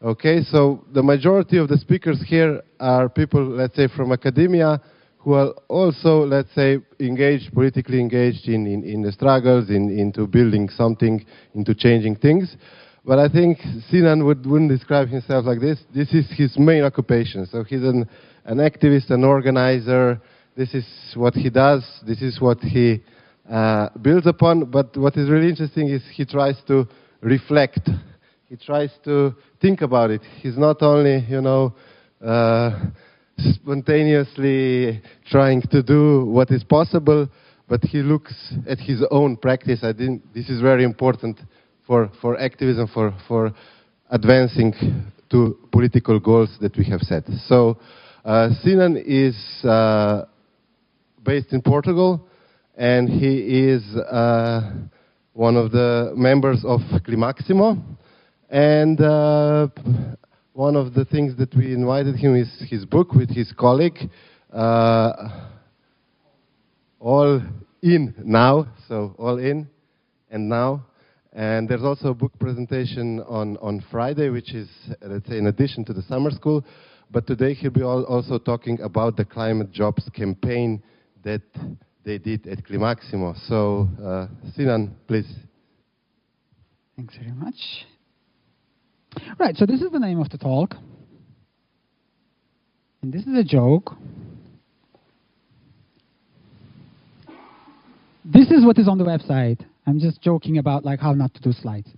Okay, so the majority of the speakers here are people, let's say, from academia, who are also, let's say, engaged, politically engaged in the struggles, into building something, into changing things. But I think Sinan wouldn't describe himself like this. This is his main occupation. So he's an activist, an organizer. This is what he does. This is what he builds upon. But what is really interesting is he tries to reflect. He tries to think about it. He's not only, spontaneously trying to do what is possible, but he looks at his own practice. I think this is very important for activism, for advancing to political goals that we have set. So Sinan is based in Portugal, and he is one of the members of Climaximo. And one of the things that we invited him is his book with his colleague, All In Now, so All In and Now. And there's also a book presentation on Friday, which is, let's say, in addition to the summer school. But today he'll be also talking about the climate jobs campaign that they did at Climaximo. So, Sinan, please. Thanks very much. Right, so this is the name of the talk. And this is a joke. This is what is on the website. I'm just joking about how not to do slides.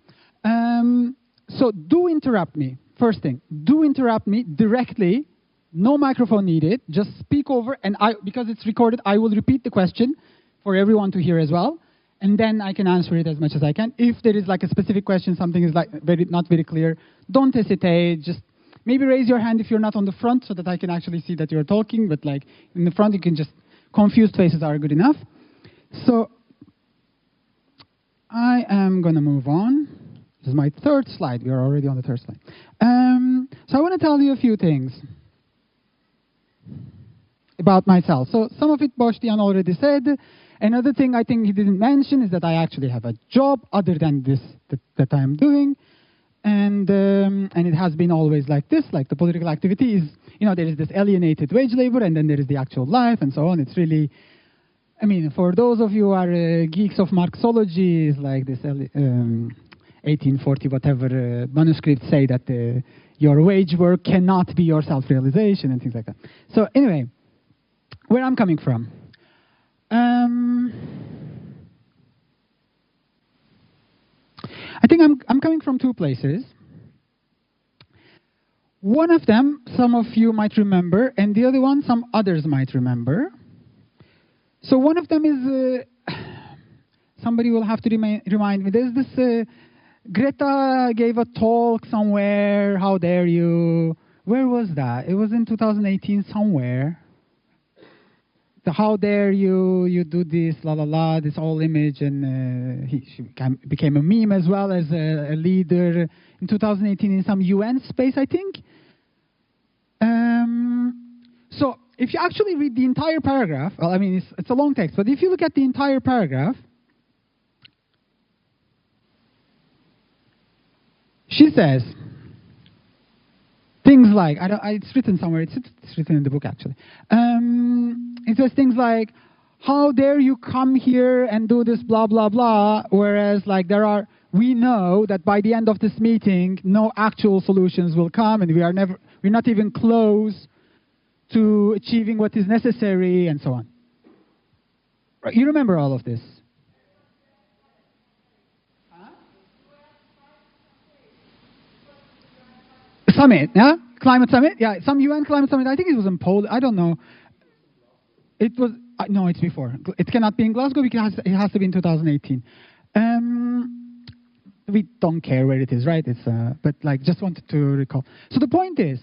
So do interrupt me. First thing, do interrupt me directly. No microphone needed. Just speak over, and because it's recorded, I will repeat the question for everyone to hear as well. And then I can answer it as much as I can. If there is a specific question, something is not very clear, don't hesitate. Just maybe raise your hand if you're not on the front so that I can actually see that you're talking. But in the front, you can just, confused faces are good enough. So I am going to move on. This is my third slide. We are already on the third slide. So I want to tell you a few things about myself. So some of it Bostian already said. Another thing I think he didn't mention is that I actually have a job other than this that I'm doing, and it has been always like this. The political activity is, there is this alienated wage labor, and then there is the actual life, and so on. It's really, for those of you who are geeks of Marxology, is like this 1840 whatever manuscripts say that your wage work cannot be your self-realization and things like that. So anyway, where I'm coming from. I think I'm coming from two places. One of them, some of you might remember, and the other one, some others might remember. So one of them is, somebody will have to remind me, there's this, Greta gave a talk somewhere, how dare you, where was that? It was in 2018 somewhere. How dare you do this, la la la, this whole image, and she became a meme as well as a leader in 2018 in some UN space, I think. So if you actually read the entire paragraph, well, it's a long text, but if you look at the entire paragraph, she says things like, it's written somewhere, it's written in the book actually. It says things like, how dare you come here and do this blah, blah, blah, whereas we know that by the end of this meeting, no actual solutions will come, and we're not even close to achieving what is necessary, and so on. Right, you remember all of this? Summit, yeah? Climate summit? Yeah, some UN climate summit. I think it was in Poland. I don't know. It was, no, it's before. It cannot be in Glasgow because it has to be in 2018. We don't care where it is, right? It's, but just wanted to recall. So the point is,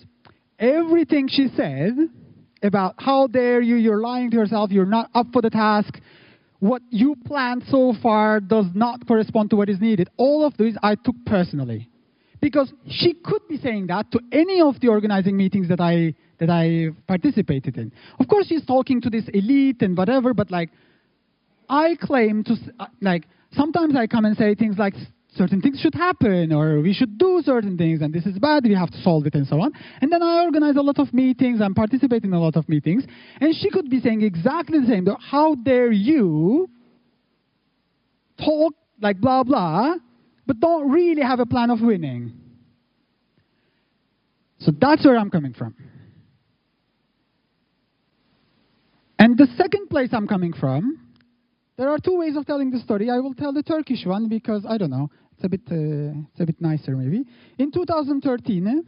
everything she said about how dare you, you're lying to yourself, you're not up for the task, what you planned so far does not correspond to what is needed. All of these I took personally. Because she could be saying that to any of the organizing meetings that I participated in. Of course, she's talking to this elite and whatever, but I claim to, sometimes I come and say things like, certain things should happen, or we should do certain things, and this is bad, we have to solve it, and so on. And then I organize a lot of meetings, I'm participating in a lot of meetings, and she could be saying exactly the same. How dare you talk like blah, blah, but don't really have a plan of winning. So that's where I'm coming from. And the second place I'm coming from, there are two ways of telling the story. I will tell the Turkish one because, I don't know, it's a bit nicer maybe. In 2013,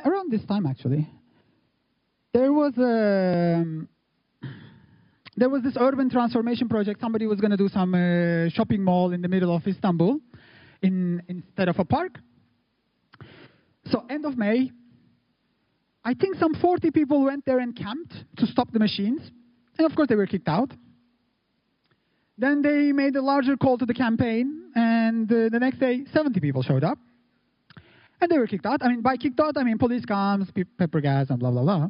around this time actually, there was this urban transformation project. Somebody was going to do some shopping mall in the middle of Istanbul instead of a park. So end of May, I think some 40 people went there and camped to stop the machines. And of course, they were kicked out. Then they made a larger call to the campaign, and the next day, 70 people showed up. And they were kicked out. I mean, by kicked out, I mean police comes, pepper gas, and blah, blah, blah.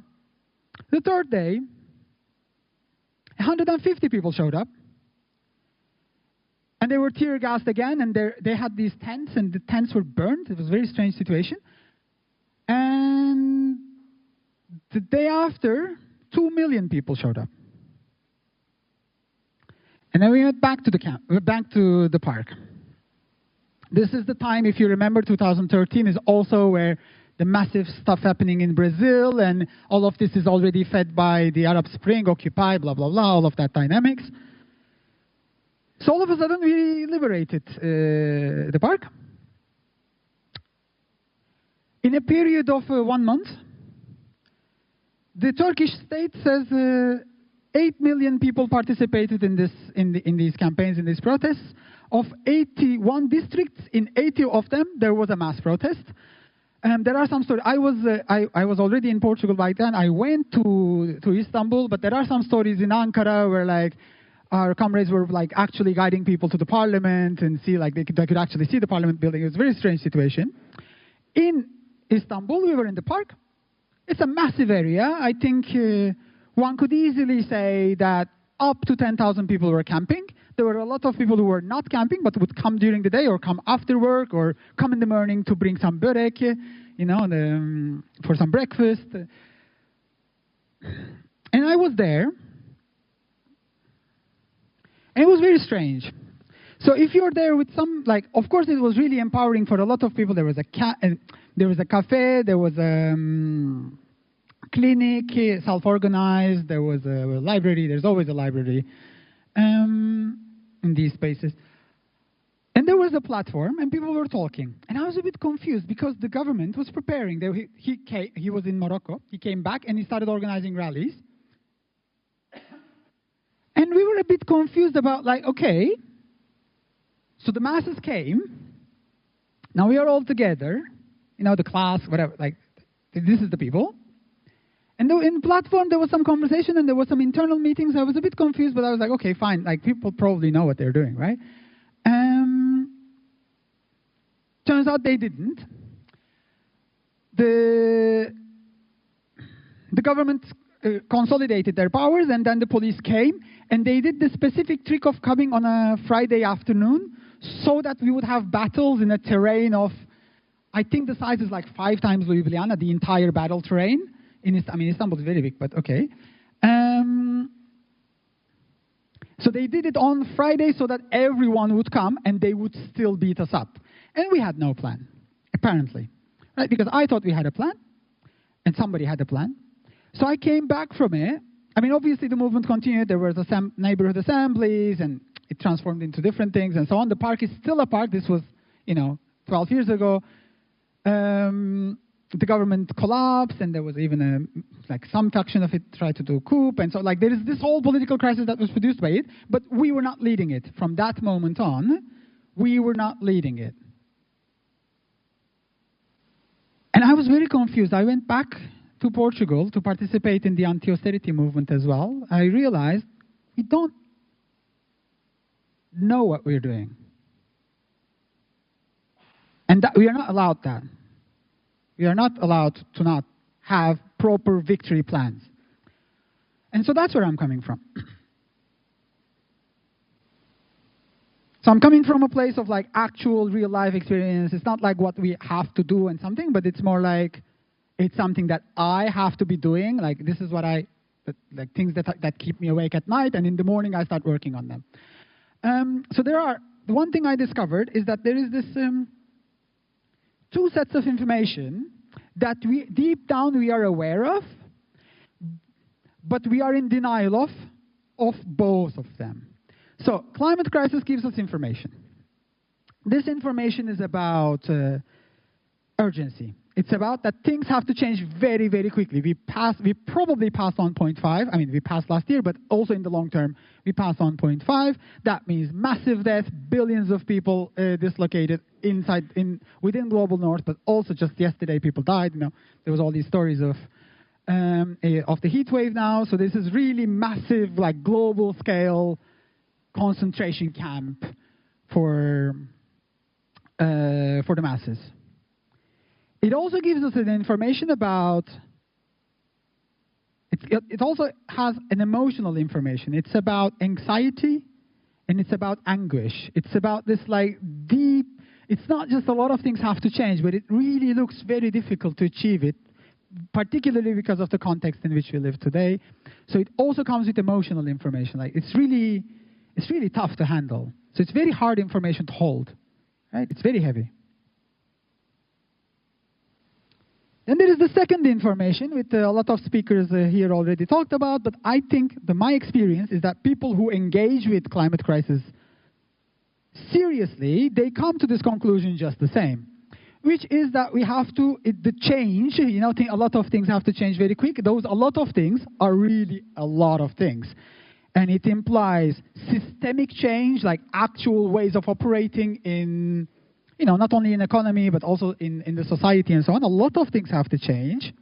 The third day, 150 people showed up. And they were tear gassed again, and they had these tents, and the tents were burned. It was a very strange situation. And the day after, 2 million people showed up. And then we went back to the camp, back to the park. This is the time, if you remember, 2013 is also where the massive stuff happening in Brazil, and all of this is already fed by the Arab Spring, Occupy, blah, blah, blah, all of that dynamics. So all of a sudden, we liberated the park. In a period of 1 month, the Turkish state says 8 million people participated in these campaigns, in these protests. Of 81 districts, in 80 of them, there was a mass protest. There are some stories. I was already in Portugal by then. I went to Istanbul, but there are some stories in Ankara where like our comrades were like actually guiding people to the parliament and see like they could actually see the parliament building. It was a very strange situation. In Istanbul, we were in the park. It's a massive area. I think one could easily say that up to 10,000 people were camping. There were a lot of people who were not camping, but would come during the day or come after work or come in the morning to bring some börek, you know, for some breakfast. And I was there. And it was very strange. So if you're there with some, like, of course it was really empowering for a lot of people. There was a cafe, there was a clinic, self-organized, there was a library, there's always a library in these spaces. And there was a platform, and people were talking. And I was a bit confused, because the government was preparing. He was in Morocco. He came back, and he started organizing rallies. And we were a bit confused about, like, okay, so the masses came. Now we are all together. You know, the class, whatever, like, this is the people. And in the platform, there was some conversation, and there was some internal meetings. I was a bit confused, but I was like, okay, fine. Like, people probably know what they're doing, right? Turns out they didn't. The government consolidated their powers, and then the police came, and they did the specific trick of coming on a Friday afternoon so that we would have battles in a terrain of, I think the size is like 5 times Ljubljana, the entire battle terrain. Istanbul is very big, but okay. So they did it on Friday so that everyone would come and they would still beat us up. And we had no plan, apparently. Right? Because I thought we had a plan, and somebody had a plan. So I came back from it. I mean, obviously the movement continued. There were the neighborhood assemblies, and it transformed into different things and so on. The park is still a park. This was, 12 years ago. The government collapsed, and there was even some faction of it tried to do a coup, and so there is this whole political crisis that was produced by it, but we were not leading it. From that moment on, we were not leading it. And I was very confused. I went back to Portugal to participate in the anti-austerity movement as well. I realized we don't know what we're doing. And that we are not allowed that. We are not allowed to not have proper victory plans. And so that's where I'm coming from. So I'm coming from a place of like actual real life experience. It's not like what we have to do and something, but it's more like it's something that I have to be doing. Like this is what like things that keep me awake at night, and in the morning I start working on them. So the one thing I discovered is that there is this two sets of information that we deep down we are aware of, but we are in denial of both of them. So climate crisis gives us information. This information is about urgency. It's about that things have to change very, very quickly. We probably passed on 0.5. I mean, we passed last year, but also in the long term, we passed on 0.5. That means massive death, billions of people dislocated within global north, but also just yesterday people died. You know, there was all these stories of the heat wave now. So this is really massive, like global scale concentration camp for the masses. It also gives us an information about, it also has an emotional information. It's about anxiety and it's about anguish. It's about this like deep, it's not just a lot of things have to change, but it really looks very difficult to achieve it, particularly because of the context in which we live today. So it also comes with emotional information. Like it's really tough to handle. So it's very hard information to hold, right? It's very heavy. Then there is the second information, which a lot of speakers here already talked about, but I think my experience is that people who engage with climate crisis seriously, they come to this conclusion just the same, which is that we have to, the change, you know, a lot of things have to change very quick. Those a lot of things are really a lot of things. And it implies systemic change, like actual ways of operating in, you know, not only in economy, but also in the society and so on. A lot of things have to change.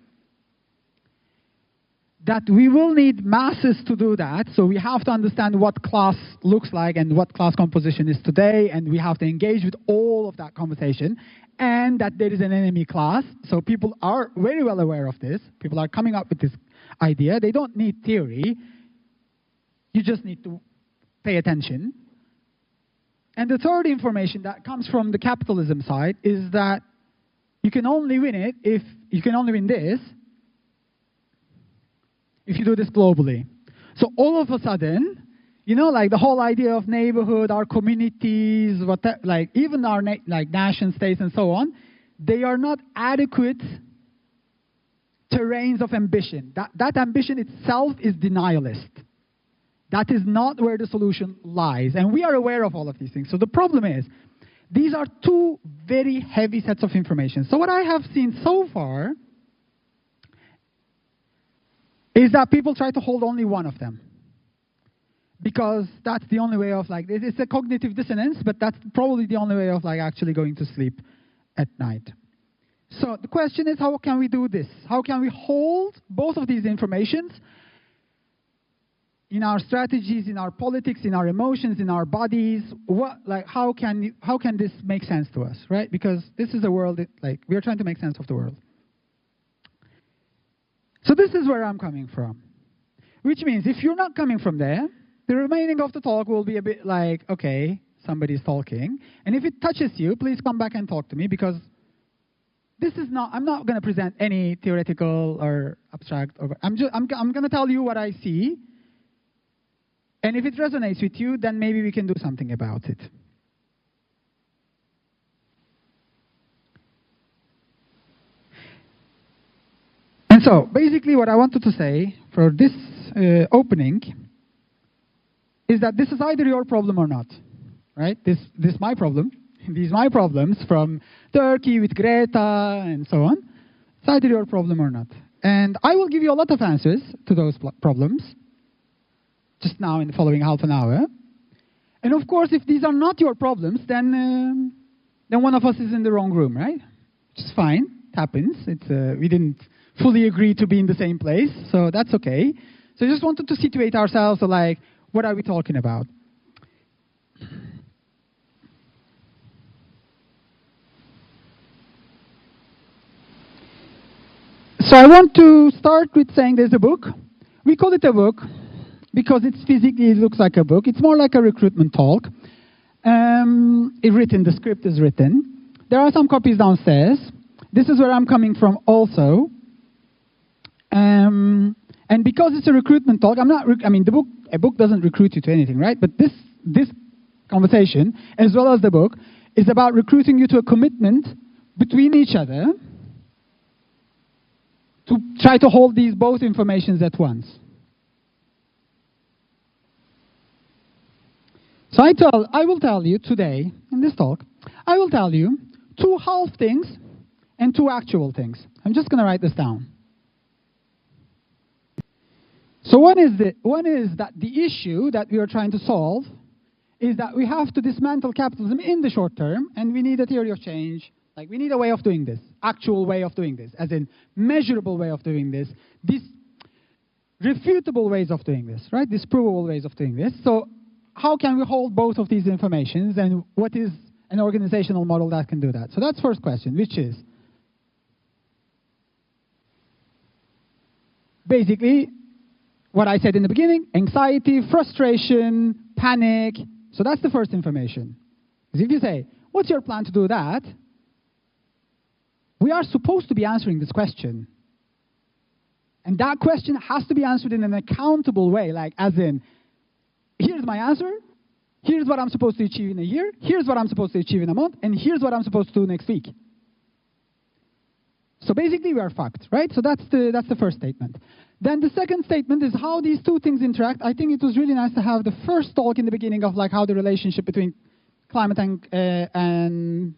That we will need masses to do that. So we have to understand what class looks like and what class composition is today. And we have to engage with all of that conversation. And that there is an enemy class. So people are very well aware of this. People are coming up with this idea. They don't need theory. You just need to pay attention. And the third information that comes from the capitalism side is that you can only win it if you can only win this if you do this globally. So all of a sudden, you know, like the whole idea of neighborhood, our communities, like even our like nation states and so on, they are not adequate terrains of ambition. That ambition itself is denialist. That is not where the solution lies. And we are aware of all of these things. So the problem is, these are two very heavy sets of information. So what I have seen so far is that people try to hold only one of them. Because that's the only way of like, it's a cognitive dissonance, but that's probably the only way of like actually going to sleep at night. So the question is, how can we do this? How can we hold both of these informations in our strategies, in our politics, in our emotions, in our bodies? How can this make sense to us, right? Because this is a world we are trying to make sense of the world. So this is where I'm coming from, which means if you're not coming from there, the remaining of the talk will be a bit like, okay, somebody's talking, and if it touches you, please come back and talk to me, because I'm not going to present any theoretical or abstract. I'm going to tell you what I see. And if it resonates with you, then maybe we can do something about it. And so, basically what I wanted to say for this opening is that this is either your problem or not, right? This is my problem. These are my problems from Turkey with Greta and so on. It's either your problem or not. And I will give you a lot of answers to those problems just now in the following half an hour. And of course, if these are not your problems, then one of us is in the wrong room, right? Which is fine. It happens. We didn't fully agree to be in the same place, so that's okay. So I just wanted to situate ourselves, so like, what are we talking about? So I want to start with saying there's a book. We call it a book because it physically looks like a book. It's more like a recruitment talk. The script is written. There are some copies downstairs. This is where I'm coming from also. And because it's a recruitment talk, a book doesn't recruit you to anything, right? But this conversation, as well as the book, is about recruiting you to a commitment between each other to try to hold these both informations at once. So I will tell you today, in this talk, I will tell you 2 half things and 2 actual things. I'm just going to write this down. So one is that the issue that we are trying to solve is that we have to dismantle capitalism in the short term, and we need a theory of change. Like, we need a way of doing this, actual way of doing this, as in measurable way of doing this, these refutable ways of doing this, right? These provable ways of doing this. So how can we hold both of these informations, and what is an organizational model that can do that? So that's first question, which is basically what I said in the beginning: anxiety, frustration, panic. So that's the first information. Because if you say, what's your plan to do that? We are supposed to be answering this question. And that question has to be answered in an accountable way, like as in, here's my answer, here's what I'm supposed to achieve in a year, here's what I'm supposed to achieve in a month, and here's what I'm supposed to do next week. So basically we are fucked, right? So that's the first statement. Then the second statement is how these 2 things interact. I think it was really nice to have the first talk in the beginning of like how the relationship between climate and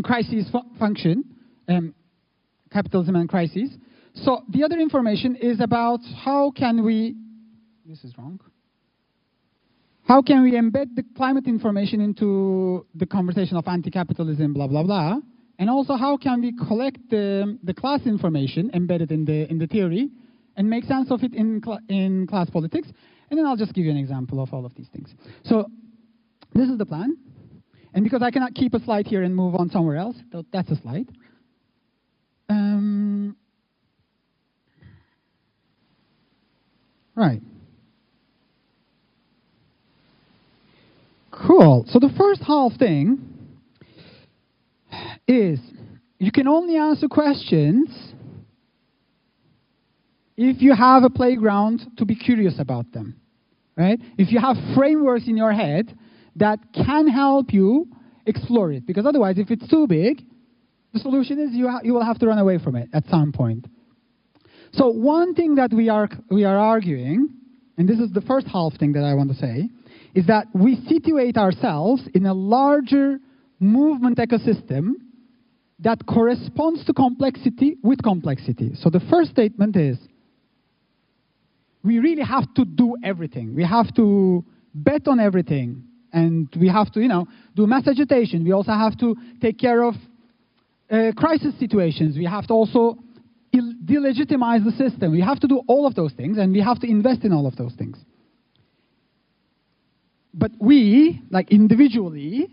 crises function, capitalism and crises. So the other information is about how can we, this is wrong, how can we embed the climate information into the conversation of anti-capitalism, blah, blah, blah. And also how can we collect the class information embedded in the theory and make sense of it in class politics. And then I'll just give you an example of all of these things. So this is the plan. And because I cannot keep a slide here and move on somewhere else, that's a slide. Right. Cool. So the first half thing is you can only answer questions if you have a playground to be curious about them, right? If you have frameworks in your head that can help you explore it, because otherwise, if it's too big, the solution is you will have to run away from it at some point. So one thing that we are arguing, and this is the first half thing that I want to say, is that we situate ourselves in a larger movement ecosystem that corresponds to complexity with complexity. So the first statement is, we really have to do everything. We have to bet on everything. And we have to, do mass agitation. We also have to take care of crisis situations. We have to also delegitimize the system. We have to do all of those things, and we have to invest in all of those things. But we, like individually,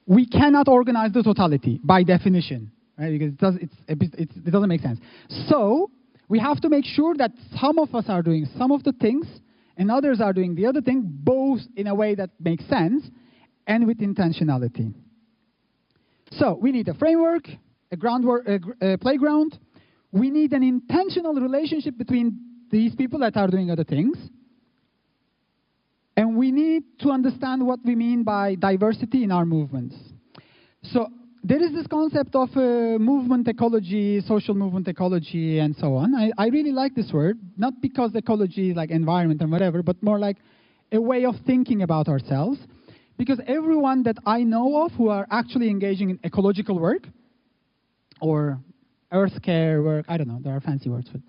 we cannot organize the totality by definition, right? Because it doesn't make sense. So we have to make sure that some of us are doing some of the things and others are doing the other thing, both in a way that makes sense and with intentionality. So we need a framework, a playground. We need an intentional relationship between these people that are doing other things. And we need to understand what we mean by diversity in our movements. So there is this concept of movement ecology, social movement ecology, and so on. I really like this word, not because ecology is like environment and whatever, but more like a way of thinking about ourselves. Because everyone that I know of who are actually engaging in ecological work, or earth care work, I don't know, there are fancy words for it.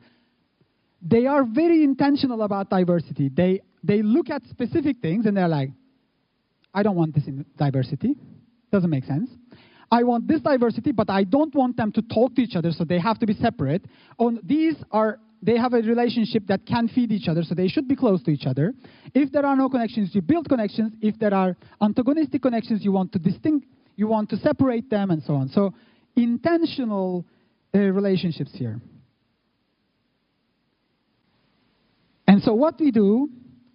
They are very intentional about diversity. They look at specific things and they're like, I don't want this in diversity. Doesn't make sense. I want this diversity, but I don't want them to talk to each other, so they have to be separate. They have a relationship that can feed each other, so they should be close to each other. If there are no connections, you build connections. If there are antagonistic connections, you want to separate them, and so on. So intentional relationships here. And so what we do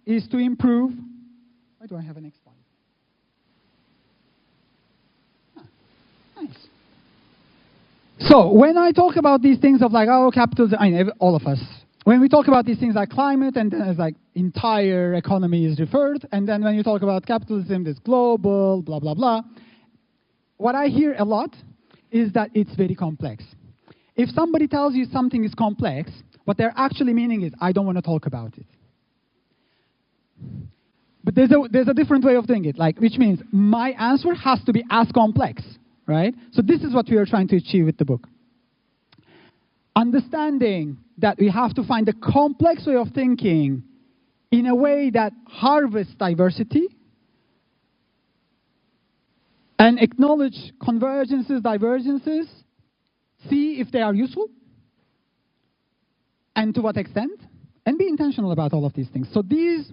is to improve. Why do I have a next slide? So when I talk about these things of like, oh, capitalism, I mean, all of us, when we talk about these things like climate, and then it's like entire economy is referred, and then when you talk about capitalism, it's global, blah, blah, blah. What I hear a lot is that it's very complex. If somebody tells you something is complex, what they're actually meaning is, I don't want to talk about it. But there's a different way of doing it, like, which means my answer has to be as complex, right? So this is what we are trying to achieve with the book. Understanding that we have to find a complex way of thinking in a way that harvests diversity and acknowledge convergences, divergences, see if they are useful, and to what extent, and be intentional about all of these things. So this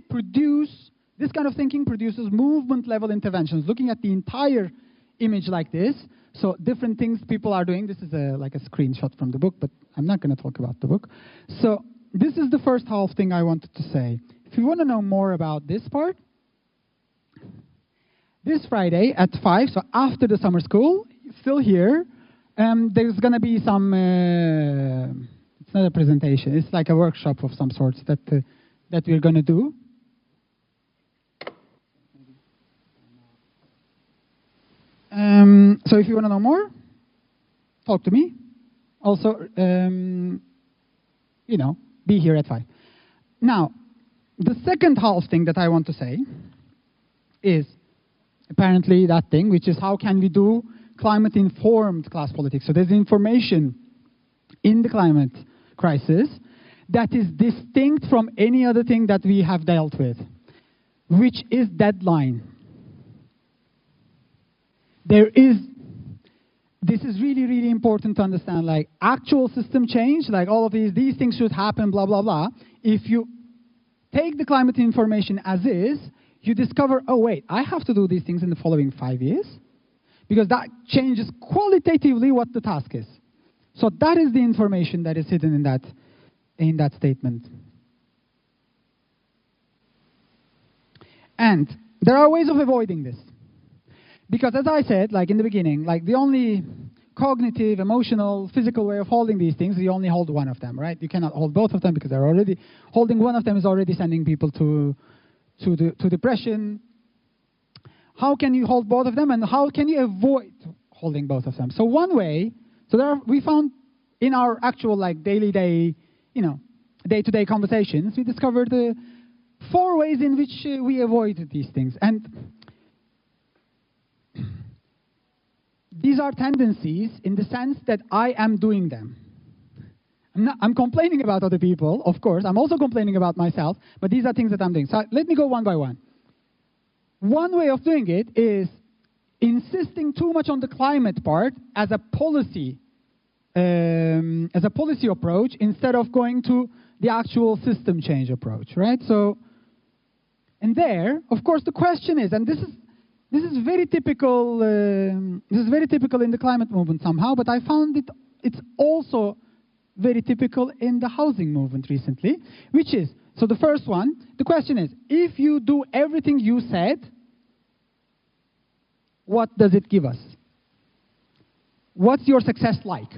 kind of thinking produces movement-level interventions, looking at the entire image like this. So different things people are doing. This is like a screenshot from the book, but I'm not going to talk about the book. So this is the first half thing I wanted to say. If you want to know more about this part, this Friday at 5, so after the summer school, still here, there's going to be some, it's not a presentation, it's like a workshop of some sorts that we're going to do. So if you want to know more, talk to me. Also, be here at 5. Now, the second half thing that I want to say is apparently that thing, which is how can we do climate-informed class politics. So there's information in the climate crisis that is distinct from any other thing that we have dealt with, which is deadline. This is really, really important to understand, like actual system change, like all of these things should happen, blah, blah, blah. If you take the climate information as is, you discover, oh wait, I have to do these things in the following 5 years, because that changes qualitatively what the task is. So that is the information that is hidden in that statement. And there are ways of avoiding this. Because as I said, like in the beginning, like the only cognitive, emotional, physical way of holding these things, you only hold one of them, right? You cannot hold both of them because they're already, holding one of them is already sending people to depression. How can you hold both of them, and how can you avoid holding both of them? So one way, we found in our actual like day-to-day conversations, we discovered 4 ways in which we avoid these things. And these are tendencies in the sense that I am doing them. I'm complaining about other people, of course. I'm also complaining about myself, but these are things that I'm doing. So let me go one by one. One way of doing it is insisting too much on the climate part as a policy approach instead of going to the actual system change approach, right? So, and there, of course, the question is, and this is very typical. This is very typical in the climate movement somehow, but I found it's also very typical in the housing movement recently, which is, so the first one, the question is, if you do everything you said, what does it give us? What's your success like?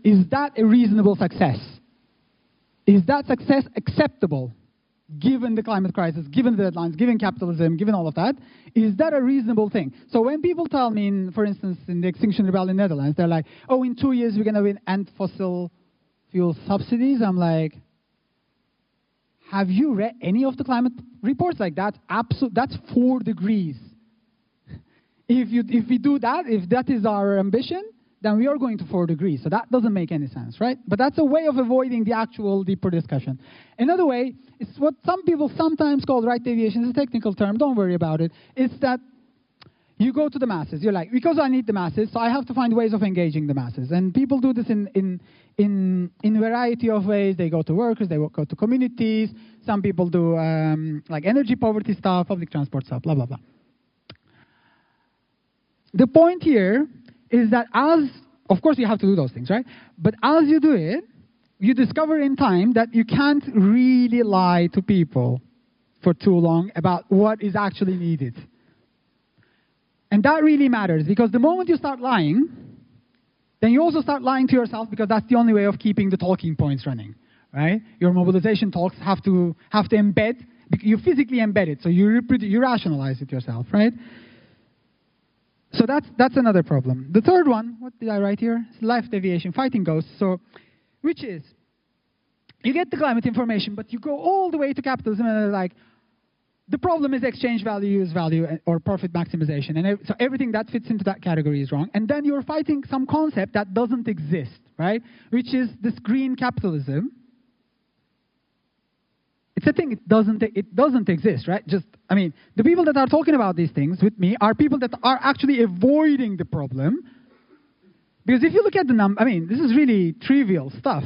Is that a reasonable success? Is that success acceptable? Given the climate crisis, given the deadlines, given capitalism, given all of that, is that a reasonable thing? So when people tell me, for instance, in the Extinction Rebellion in the Netherlands, they're like, oh, in 2 years we're going to end fossil fuel subsidies. I'm like, have you read any of the climate reports? Like that's 4 degrees. If we do that, if that is our ambition, then we are going to 4 degrees. So that doesn't make any sense, right? But that's a way of avoiding the actual deeper discussion. Another way is what some people sometimes call right deviation. It's a technical term. Don't worry about it. It's that you go to the masses. You're like, because I need the masses, so I have to find ways of engaging the masses. And people do this in a variety of ways. They go to workers. They go to communities. Some people do like energy poverty stuff, public transport stuff, blah, blah, blah. The point here is that of course you have to do those things, right? But as you do it, you discover in time that you can't really lie to people for too long about what is actually needed. And that really matters, because the moment you start lying, then you also start lying to yourself because that's the only way of keeping the talking points running, right? Your mobilization talks have to embed, you physically embed it, so you rationalize it yourself, right? So that's another problem. The third one, what did I write here? It's life deviation, fighting ghosts. So, which is, you get the climate information, but you go all the way to capitalism and they're like, the problem is exchange value or profit maximization. And so everything that fits into that category is wrong. And then you're fighting some concept that doesn't exist, right? Which is this green capitalism. It's a thing, it doesn't exist, right? I mean, the people that are talking about these things with me are people that are actually avoiding the problem. Because if you look at the number, I mean, this is really trivial stuff.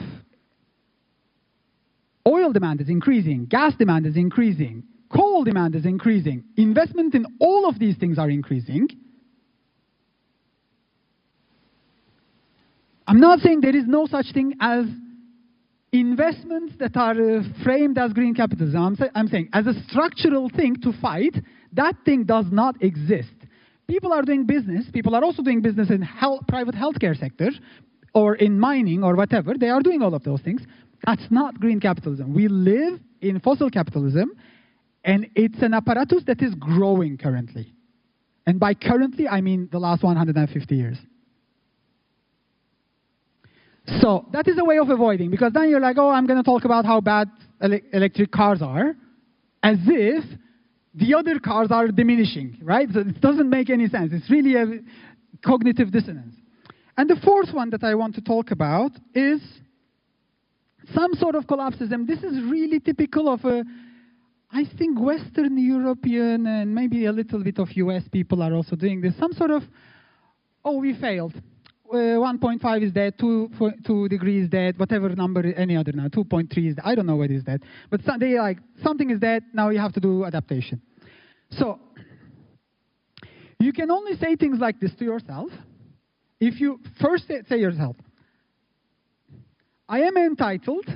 Oil demand is increasing, gas demand is increasing, coal demand is increasing, investment in all of these things are increasing. I'm not saying there is no such thing as investments that are framed as green capitalism. I'm saying as a structural thing to fight, that thing does not exist. People are doing business. People are also doing business in private healthcare sector or in mining or whatever. They are doing all of those things. That's not green capitalism. We live in fossil capitalism, and it's an apparatus that is growing currently. And by currently, I mean the last 150 years. So that is a way of avoiding, because then you're like, oh, I'm going to talk about how bad electric cars are, as if the other cars are diminishing, right? So it doesn't make any sense. It's really a cognitive dissonance. And the fourth one that I want to talk about is some sort of collapsism. This is really typical of I think Western European and maybe a little bit of US people are also doing this. Some sort of, oh, we failed. 1.5 is dead, 2 degrees is dead, whatever number, any other now, 2.3 is dead. I don't know what is dead. But they like, something is dead, now you have to do adaptation. So, you can only say things like this to yourself if you first say yourself, I am entitled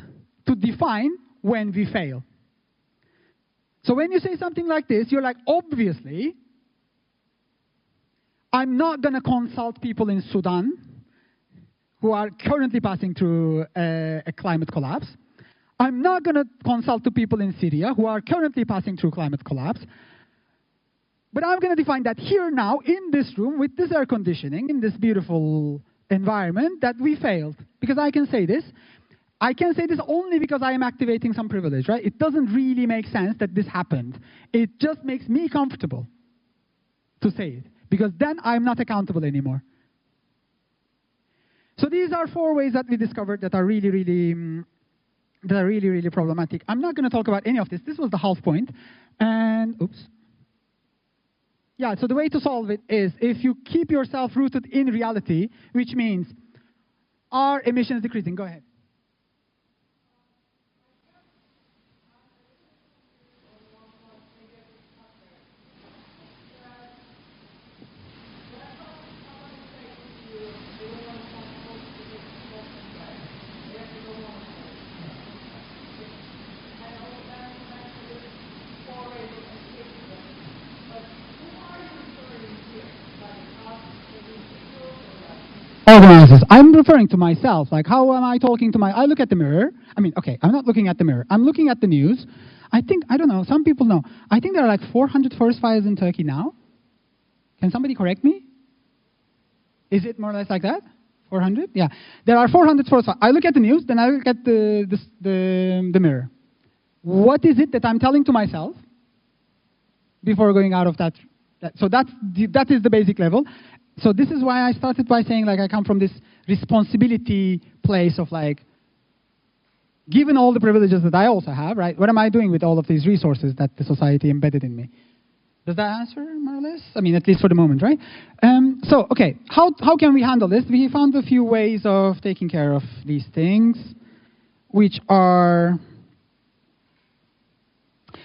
to define when we fail. So when you say something like this, you're like, obviously, I'm not going to consult people in Sudan who are currently passing through a climate collapse. I'm not going to consult the people in Syria who are currently passing through climate collapse. But I'm going to define that here now, in this room, with this air conditioning, in this beautiful environment, that we failed. Because I can say this. I can say this only because I am activating some privilege, right? It doesn't really make sense that this happened. It just makes me comfortable to say it, because then I'm not accountable anymore. So these are 4 ways that we discovered that are really, really problematic. I'm not going to talk about any of this. This was the half point. And, oops. Yeah, so the way to solve it is if you keep yourself rooted in reality, which means, are emissions decreasing? Go ahead. Organizers. I'm referring to myself. Like, how am I talking to I look at the mirror. I mean, okay, I'm not looking at the mirror. I'm looking at the news. I don't know, some people know. I think there are like 400 forest fires in Turkey now. Can somebody correct me? Is it more or less like that? 400? Yeah. There are 400 forest fires. I look at the news, then I look at the mirror. What is it that I'm telling to myself before going out of that? So that is the basic level. So this is why I started by saying, like, I come from this responsibility place of, like, given all the privileges that I also have, right, what am I doing with all of these resources that the society embedded in me? Does that answer, more or less? I mean, at least for the moment, right? So, okay, how can we handle this? We found a few ways of taking care of these things, which are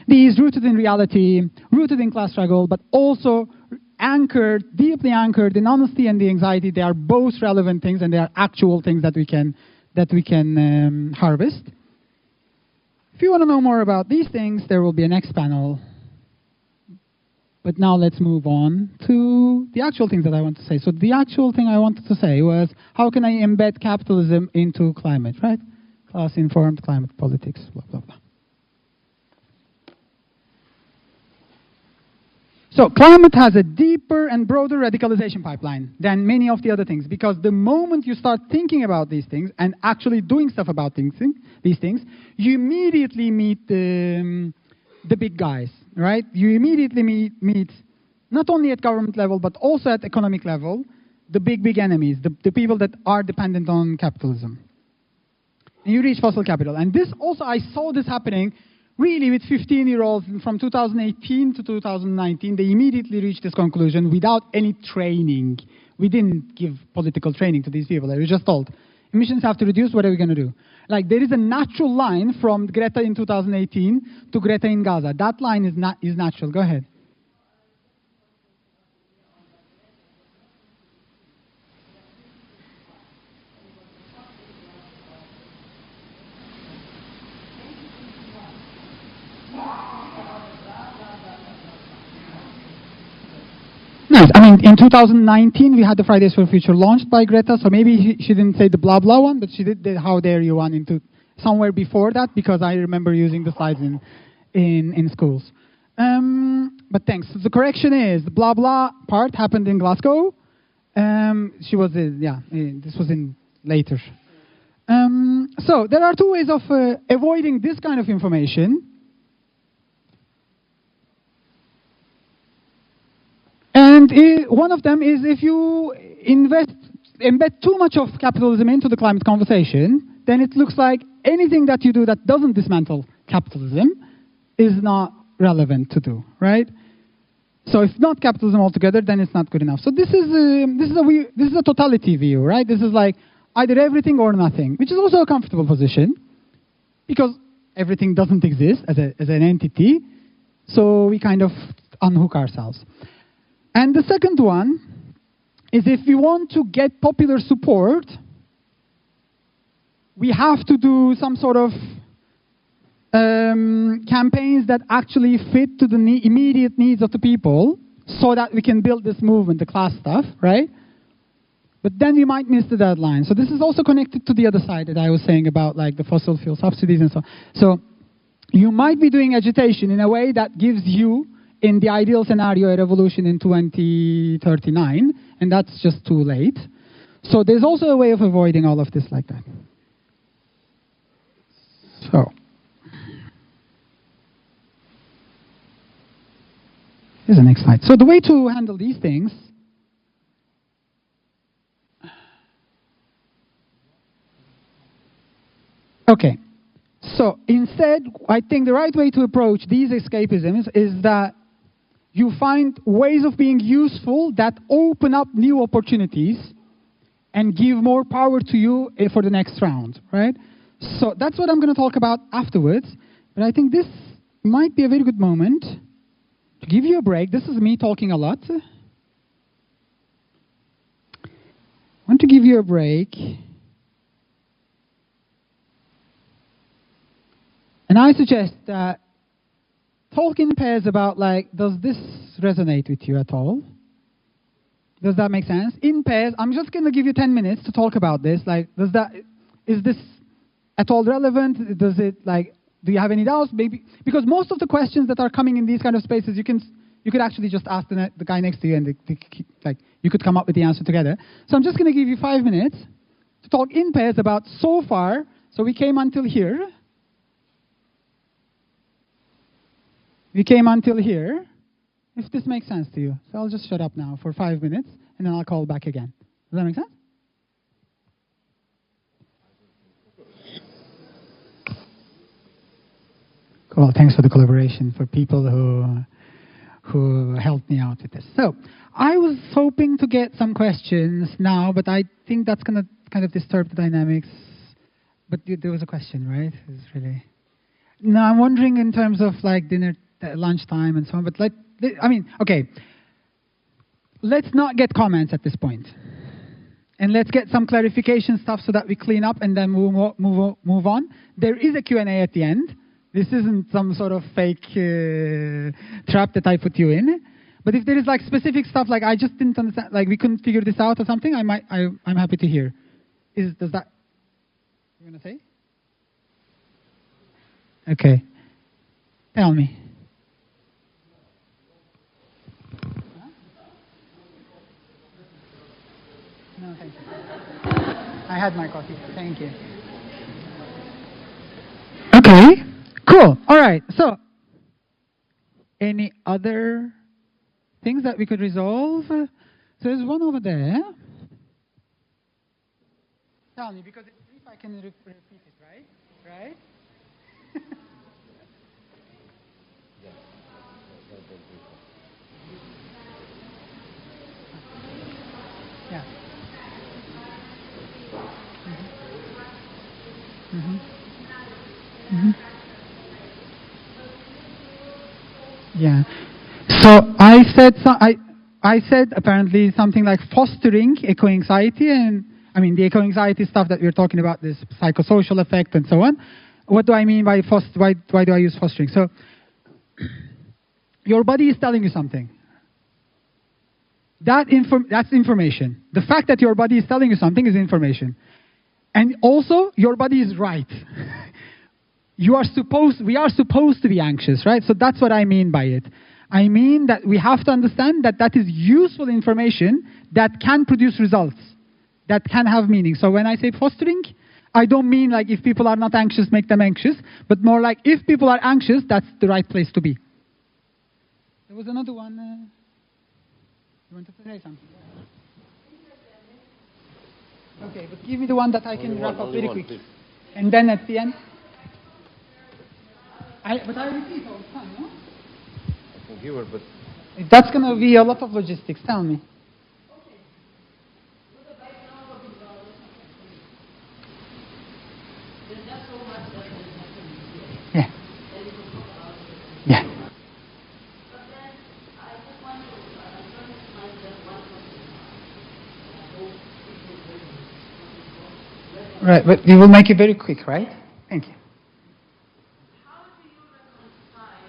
these rooted in reality, rooted in class struggle, but also anchored, deeply anchored in honesty and the anxiety. They are both relevant things, and they are actual things that we can harvest. If you want to know more about these things, there will be a next panel But now let's move on to the actual things that I want to say. So the actual thing I wanted to say was, how can I embed capitalism into climate, right? Class-informed climate politics, blah, blah, blah. So climate has a deeper and broader radicalization pipeline than many of the other things, because the moment you start thinking about these things and actually doing stuff about these things, you immediately meet the big guys, right? You immediately meet not only at government level, but also at economic level, the big enemies, the people that are dependent on capitalism. And you reach fossil capital. And this also, I saw this happening really with 15-year-olds from 2018 to 2019. They immediately reached this conclusion without any training. We didn't give political training to these people. They were just told, emissions have to reduce, what are we going to do? Like, there is a natural line from Greta in 2018 to Greta in Gaza. That line is natural. Go ahead. Nice. I mean, in 2019, we had the Fridays for Future launched by Greta, so maybe she didn't say the blah blah one, but she did the how dare you one into somewhere before that, because I remember using the slides in schools. But thanks. So the correction is the blah blah part happened in Glasgow. She was this was in later. So there are two ways of avoiding this kind of information. And one of them is, if you embed too much of capitalism into the climate conversation, then it looks like anything that you do that doesn't dismantle capitalism is not relevant to do, right? So if not capitalism altogether, then it's not good enough. So this is a totality view, right? This is like either everything or nothing, which is also a comfortable position, because everything doesn't exist as an entity, so we kind of unhook ourselves. And the second one is, if we want to get popular support, we have to do some sort of campaigns that actually fit to the immediate needs of the people, so that we can build this movement, the class stuff, right? But then we might miss the deadline. So this is also connected to the other side that I was saying about, like, the fossil fuel subsidies and so on. So you might be doing agitation in a way that gives you, in the ideal scenario, a revolution in 2039, and that's just too late. So there's also a way of avoiding all of this like that. So here's the next slide. So the way to handle these things, okay. So instead, I think the right way to approach these escapisms is that you find ways of being useful that open up new opportunities and give more power to you for the next round, right? So that's what I'm going to talk about afterwards. But I think this might be a very good moment to give you a break. This is me talking a lot. I want to give you a break. And I suggest that talk in pairs about, like, does this resonate with you at all? Does that make sense? In pairs, I'm just going to give you 10 minutes to talk about this. Like, is this at all relevant? Does it, like, do you have any doubts? Maybe, because most of the questions that are coming in these kind of spaces, you could actually just ask the guy next to you, and like, you could come up with the answer together. So I'm just going to give you 5 minutes to talk in pairs about so far. So we came until here. We came until here, if this makes sense to you. So I'll just shut up now for 5 minutes, and then I'll call back again. Does that make sense? Cool. Thanks for the collaboration, for people who helped me out with this. So I was hoping to get some questions now, but I think that's going to kind of disturb the dynamics. But there was a question, right? It's really... No, I'm wondering in terms of, like, dinner, lunchtime and so on, but okay, let's not get comments at this point, and let's get some clarification stuff so that we clean up and then move on. There is a Q&A at the end. This isn't some sort of fake trap that I put you in, But if there is like specific stuff, like I just didn't understand, like we couldn't figure this out or something, I'm happy to hear. Does that, you want to say? Okay. Tell me. No, thank you. I had my coffee. Thank you. Okay, cool. All right. So, any other things that we could resolve? So there's one over there. Tell me, because if I can repeat it, right? Right? Yeah. Mm-hmm. Mm-hmm. Yeah. So I said apparently something like fostering eco-anxiety, and I mean the eco-anxiety stuff that we're talking about, this psychosocial effect and so on. What do I mean by why do I use fostering? So your body is telling you something. That's information. The fact that your body is telling you something is information. And also, your body is right. We are supposed to be anxious, right? So that's what I mean by it. I mean that we have to understand that that is useful information that can produce results, that can have meaning. So when I say fostering, I don't mean like if people are not anxious, make them anxious, but more like if people are anxious, that's the right place to be. There was another one. You wanted to say something? Okay, but give me the one that I can wrap up very quick. And then at the end... But I repeat all the time, no? I can give her, but... That's going to be a lot of logistics. Tell me. Yeah. Yeah. Right, but we will make it very quick, right? Thank you. How do you reconcile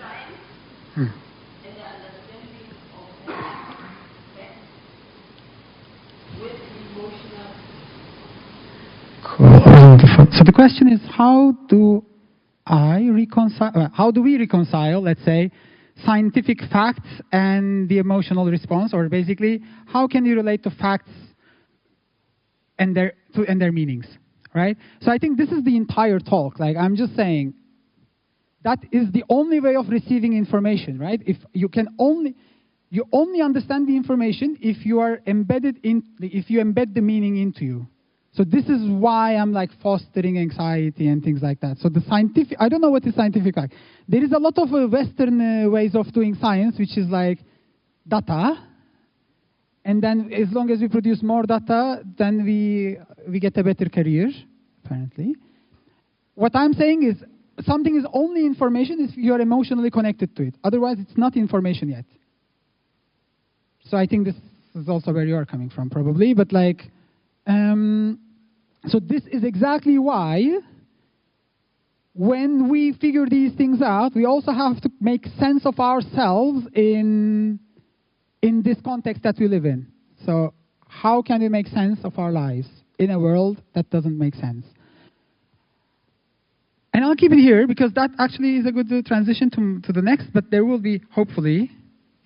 science and the understanding of facts with emotional? Cool. So the question is, how do we reconcile, let's say, scientific facts and the emotional response, or basically, how can you relate to facts and their meanings, right? So I think this is the entire talk. Like I'm just saying, that is the only way of receiving information, right? If you only understand the information if you are if you embed the meaning into you. So this is why I'm like fostering anxiety and things like that. So the scientific, I don't know what is scientific like. There is a lot of Western ways of doing science, which is like data. And then as long as we produce more data, then we get a better career, apparently. What I'm saying is something is only information if you're emotionally connected to it. Otherwise, it's not information yet. So I think this is also where you're coming from, probably. But like, so this is exactly why when we figure these things out, we also have to make sense of ourselves in this context that we live in. So how can we make sense of our lives in a world that doesn't make sense? And I'll keep it here because that actually is a good transition to the next, but there will be, hopefully,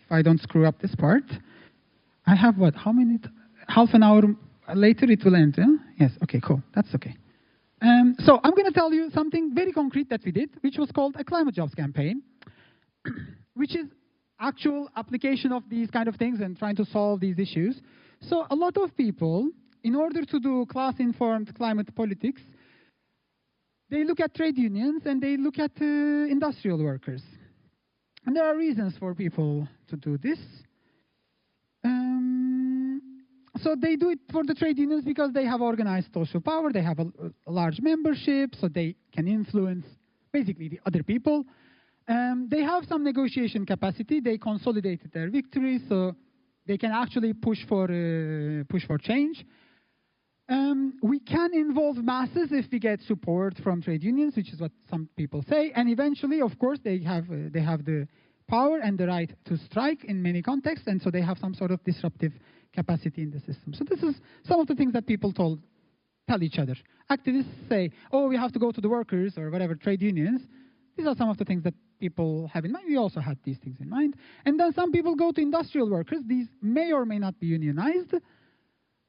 if I don't screw up this part, I have what, how many, half an hour later it will end, huh? Yes, okay, cool, that's okay. So I'm going to tell you something very concrete that we did, which was called a climate jobs campaign, which is actual application of these kind of things and trying to solve these issues. So a lot of people, in order to do class-informed climate politics, they look at trade unions and they look at industrial workers. And there are reasons for people to do this. So they do it for the trade unions because they have organized social power, they have a large membership, so they can influence basically the other people. They have some negotiation capacity, they consolidated their victory, so they can actually push for change. We can involve masses if we get support from trade unions, which is what some people say. And eventually, of course, they have the power and the right to strike in many contexts, and so they have some sort of disruptive capacity in the system. So this is some of the things that people tell each other. Activists say, oh, we have to go to the workers or whatever, trade unions. These are some of the things that people have in mind. We also had these things in mind. And then some people go to industrial workers. These may or may not be unionized.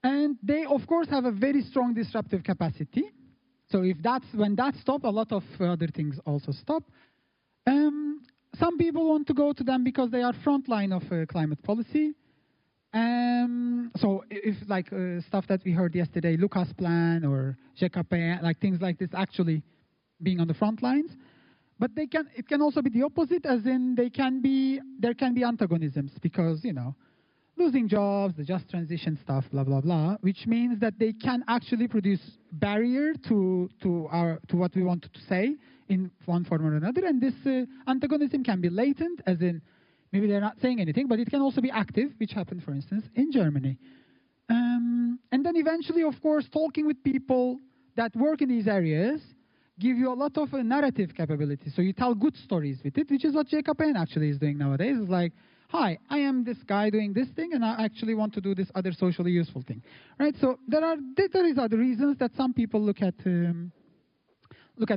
And they, of course, have a very strong disruptive capacity. So when that stops, a lot of other things also stop. Some people want to go to them because they are frontline of climate policy. So if like stuff that we heard yesterday, Lucas Plan or GKP, like things like this actually being on the front lines. But it can also be the opposite, as in there can be antagonisms because, losing jobs, the just transition stuff, blah, blah, blah, which means that they can actually produce barrier to what we wanted to say in one form or another. And this antagonism can be latent, as in maybe they're not saying anything, but it can also be active, which happened, for instance, in Germany. And then eventually, of course, talking with people that work in these areas give you a lot of narrative capability. So you tell good stories with it, which is what JKPN actually is doing nowadays. It's like, hi, I am this guy doing this thing, and I actually want to do this other socially useful thing, right? So there is other reasons that some people look at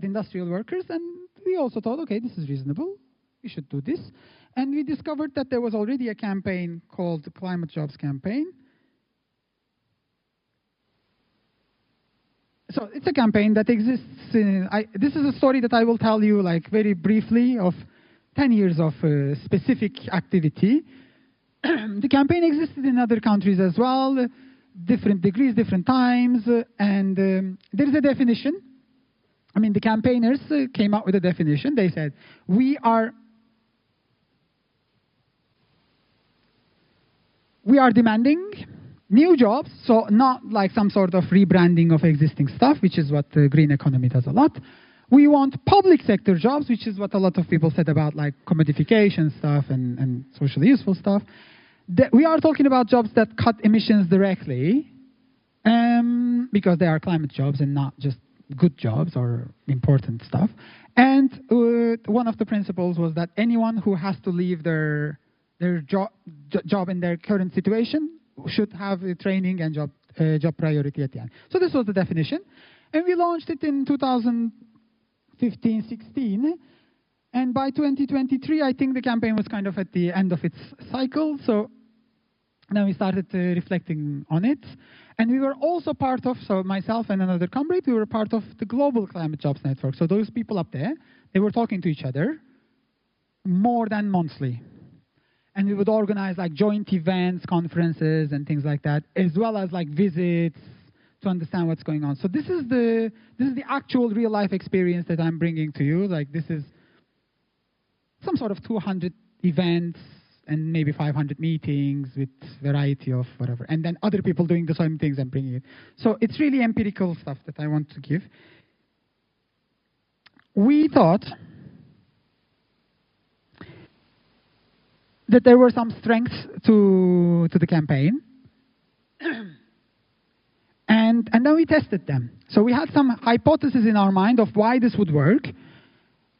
industrial workers, and we also thought, okay, this is reasonable. We should do this. And we discovered that there was already a campaign called the Climate Jobs Campaign. So it's a campaign that exists. This is a story that I will tell you like very briefly of 10 years of specific activity. The campaign existed in other countries as well, different degrees, different times, and there is a definition. I mean, the campaigners came up with a definition. They said, we are demanding new jobs, so not like some sort of rebranding of existing stuff, which is what the green economy does a lot. We want public sector jobs, which is what a lot of people said about like commodification stuff and socially useful stuff. We are talking about jobs that cut emissions directly, because they are climate jobs and not just good jobs or important stuff. And one of the principles was that anyone who has to leave their job in their current situation should have training and job priority at the end. So this was the definition. And we launched it in 2015-16. And by 2023, I think the campaign was kind of at the end of its cycle. So then we started reflecting on it. And we were also part of, so myself and another comrade, we were part of the Global Climate Jobs Network. So those people up there, they were talking to each other more than monthly. And we would organize like joint events, conferences, and things like that, as well as like visits to understand what's going on. So this is the actual real life experience that I'm bringing to you. Like this is some sort of 200 events and maybe 500 meetings with variety of whatever, and then other people doing the same things and bringing it. So it's really empirical stuff that I want to give. We thought that there were some strengths to the campaign. And then we tested them. So we had some hypotheses in our mind of why this would work.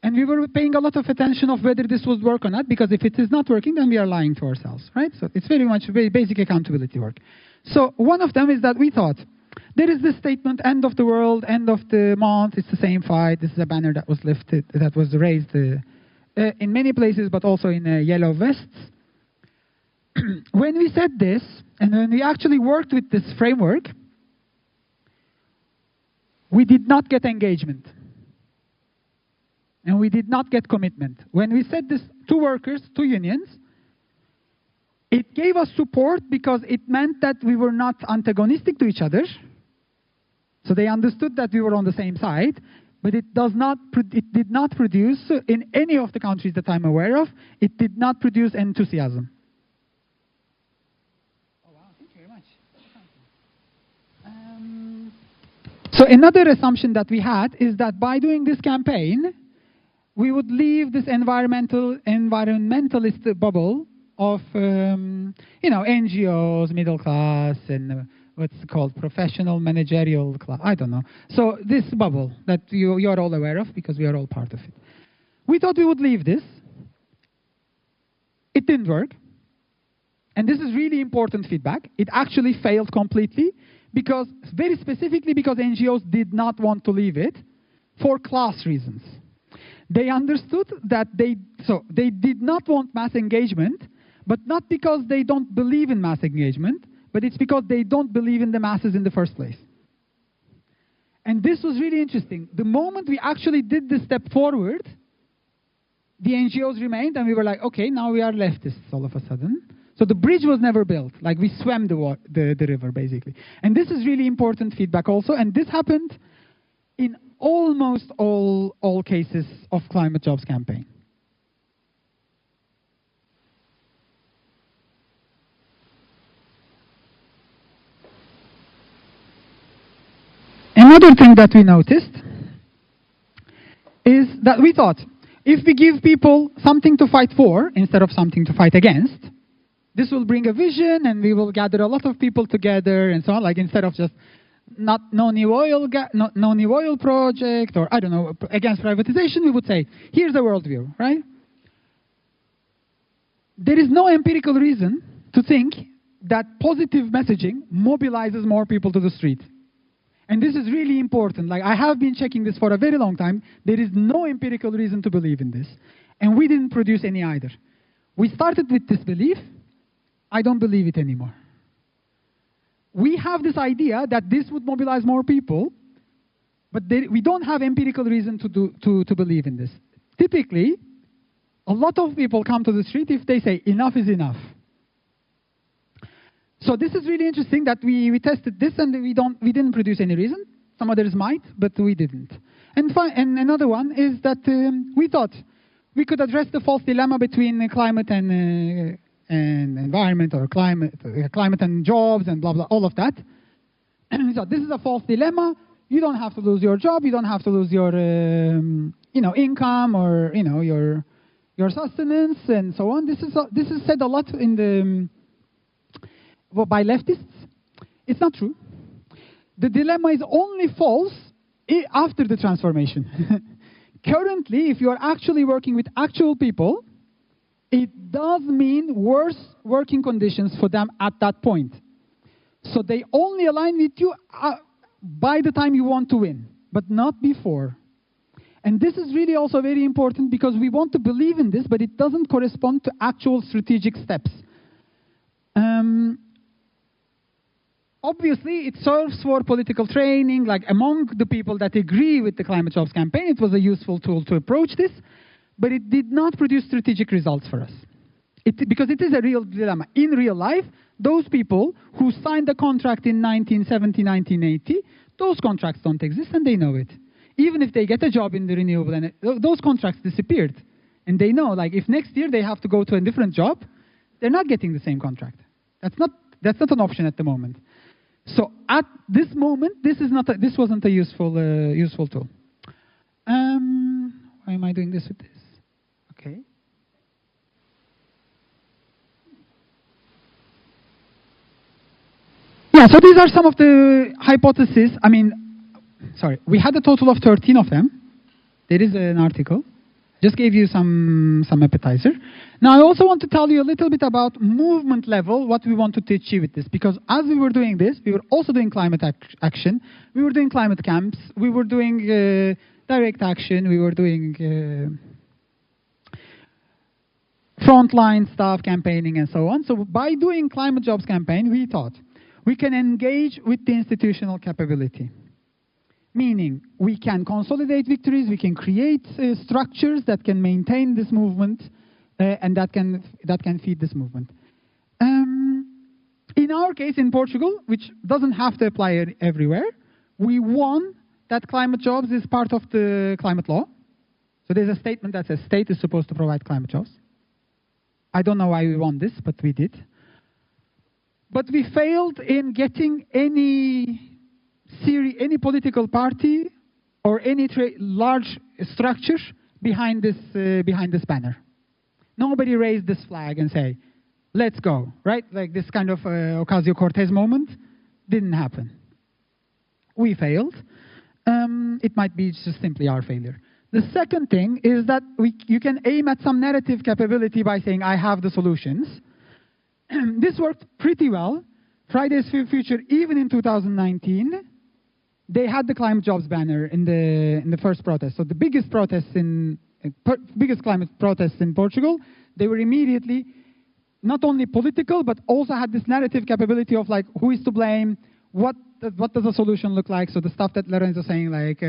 And we were paying a lot of attention of whether this would work or not, because if it is not working, then we are lying to ourselves, right? So it's very much very basic accountability work. So one of them is that we thought, there is this statement, end of the world, end of the month, it's the same fight. This is a banner that was lifted, that was raised in many places, but also in yellow vests. When we said this, and when we actually worked with this framework, we did not get engagement. And we did not get commitment. When we said this to workers, to unions, it gave us support because it meant that we were not antagonistic to each other. So they understood that we were on the same side. But it did not produce, in any of the countries that I'm aware of, it did not produce enthusiasm. Oh, wow, thank you very much. So another assumption that we had is that by doing this campaign, we would leave this environmentalist bubble of, NGOs, middle class, and what's it called, professional managerial class, I don't know. So this bubble that you're all aware of because we are all part of it. We thought we would leave this. It didn't work. And this is really important feedback. It actually failed completely because, very specifically because NGOs did not want to leave it for class reasons. They understood that they did not want mass engagement, but not because they don't believe in mass engagement, but it's because they don't believe in the masses in the first place. And this was really interesting. The moment we actually did this step forward, the NGOs remained, and we were like, okay, now we are leftists all of a sudden. So the bridge was never built. Like, we swam the river, basically. And this is really important feedback also, and this happened in almost all cases of climate jobs campaign. Another thing that we noticed is that we thought, if we give people something to fight for instead of something to fight against, this will bring a vision and we will gather a lot of people together and so on. Like, instead of just no new oil project, or I don't know, against privatization, we would say, here's a worldview, right? There is no empirical reason to think that positive messaging mobilizes more people to the street. And this is really important. Like, I have been checking this for a very long time. There is no empirical reason to believe in this. And we didn't produce any either. We started with this belief. I don't believe it anymore. We have this idea that this would mobilize more people, but we don't have empirical reason to believe in this. Typically, a lot of people come to the street if they say, enough is enough. So this is really interesting that we tested this and we didn't produce any reason. Some others might, but we didn't. And another one is that we thought we could address the false dilemma between climate and environment, or climate and jobs and blah blah, all of that. So this is a false dilemma. You don't have to lose your job. You don't have to lose your income, or your sustenance and so on. This is said a lot in the by leftists. It's not true. The dilemma is only false after the transformation. Currently, if you are actually working with actual people, it does mean worse working conditions for them at that point. So they only align with you by the time you want to win, but not before. And this is really also very important because we want to believe in this, but it doesn't correspond to actual strategic steps. Obviously, it serves for political training. Like, among the people that agree with the climate jobs campaign, it was a useful tool to approach this, but it did not produce strategic results for us. Because it is a real dilemma. In real life, those people who signed the contract in 1970, 1980, those contracts don't exist and they know it. Even if they get a job in the renewable energy, those contracts disappeared. And they know, like, if next year they have to go to a different job, they're not getting the same contract. That's not an option at the moment. So at this moment, this wasn't a useful tool. Why am I doing this with this? Okay. Yeah, so these are some of the hypotheses. I mean, sorry, we had a total of 13 of them. There is an article. Just gave you some appetizer. Now, I also want to tell you a little bit about movement level, what we wanted to achieve with this. Because as we were doing this, we were also doing climate action. We were doing climate camps. We were doing direct action. We were doing frontline stuff, campaigning, and so on. So by doing climate jobs campaign, we thought we can engage with the institutional capability. Meaning, we can consolidate victories, we can create structures that can maintain this movement, and that can feed this movement. In our case, in Portugal, which doesn't have to apply everywhere, we won that climate jobs is part of the climate law. So there's a statement that says state is supposed to provide climate jobs. I don't know why we won this, but we did. But we failed in getting any political party or any large structure behind this banner. Nobody raised this flag and say, let's go, right? Like this kind of Ocasio-Cortez moment. Didn't happen. We failed. It might be just simply our failure. The second thing is that you can aim at some narrative capability by saying, I have the solutions. This worked pretty well. Fridays for Future, even in 2019, they had the climate jobs banner in the first protest. So the biggest biggest climate protests in Portugal, they were immediately not only political, but also had this narrative capability of like, who is to blame? What does a solution look like? So the stuff that Lorenzo was saying, like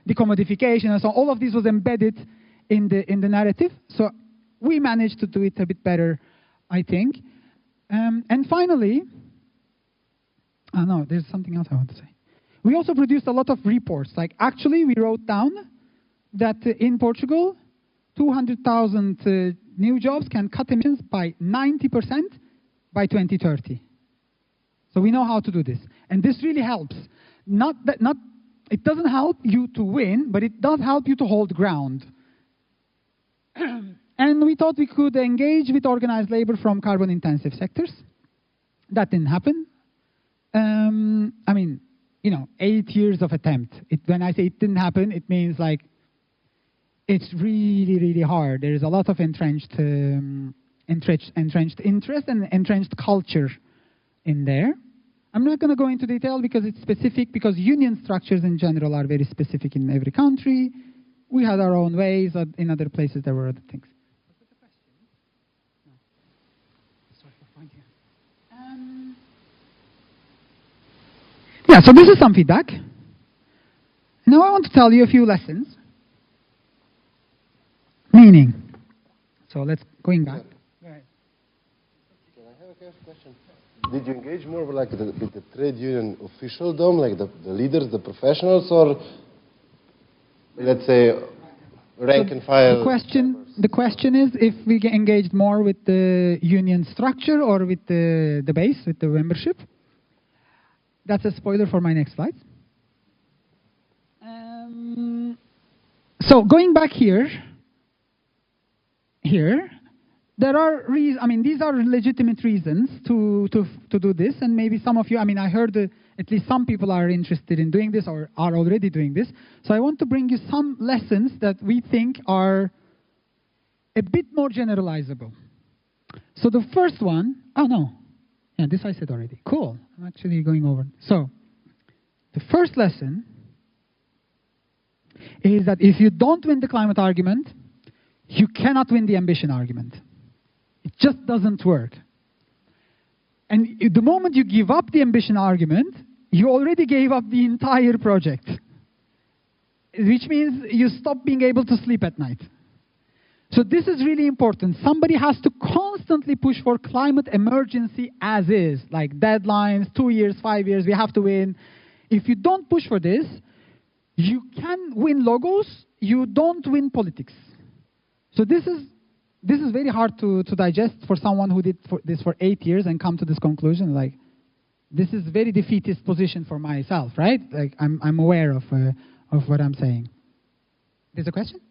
decommodification and so on, all of this was embedded in the narrative. So we managed to do it a bit better, I think. And finally, no, there's something else I want to say. We also produced a lot of reports. Like actually, we wrote down that in Portugal, 200,000 new jobs can cut emissions by 90% by 2030. So we know how to do this. And this really helps. It doesn't help you to win, but it does help you to hold ground. And we thought we could engage with organized labor from carbon-intensive sectors. That didn't happen. I mean, 8 years of attempt. When I say it didn't happen, it means like it's really, really hard. There is a lot of entrenched interest and entrenched culture in there. I'm not going to go into detail because it's specific, because union structures in general are very specific in every country. We had our own ways. In other places, there were other things. What's the question? No. Sorry for finding it. Yeah, so this is some feedback. Now I want to tell you a few lessons. Meaning. So let's going back. Go ahead. Can I have a question? Did you engage more with the trade union officialdom, like the leaders, the professionals, or let's say rank and file? The question is if we get engaged more with the union structure or with the base, with the membership. That's a spoiler for my next slide. So going back here, there are these are legitimate reasons to do this, and maybe some of you, I heard at least some people are interested in doing this or are already doing this. So I want to bring you some lessons that we think are a bit more generalizable. So the first one, yeah, this I said already. Cool. I'm actually going over. So the first lesson is that if you don't win the climate argument, you cannot win the ambition argument. It just doesn't work. And the moment you give up the ambition argument, you already gave up the entire project. Which means you stop being able to sleep at night. So this is really important. Somebody has to constantly push for climate emergency as is, like deadlines, 2 years, 5 years, we have to win. If you don't push for this, you can win logos, you don't win politics. So this is very hard to digest for someone who did this for 8 years and come to this conclusion. Like, this is very defeatist position for myself, right? Like, I'm aware of what I'm saying. There's a question?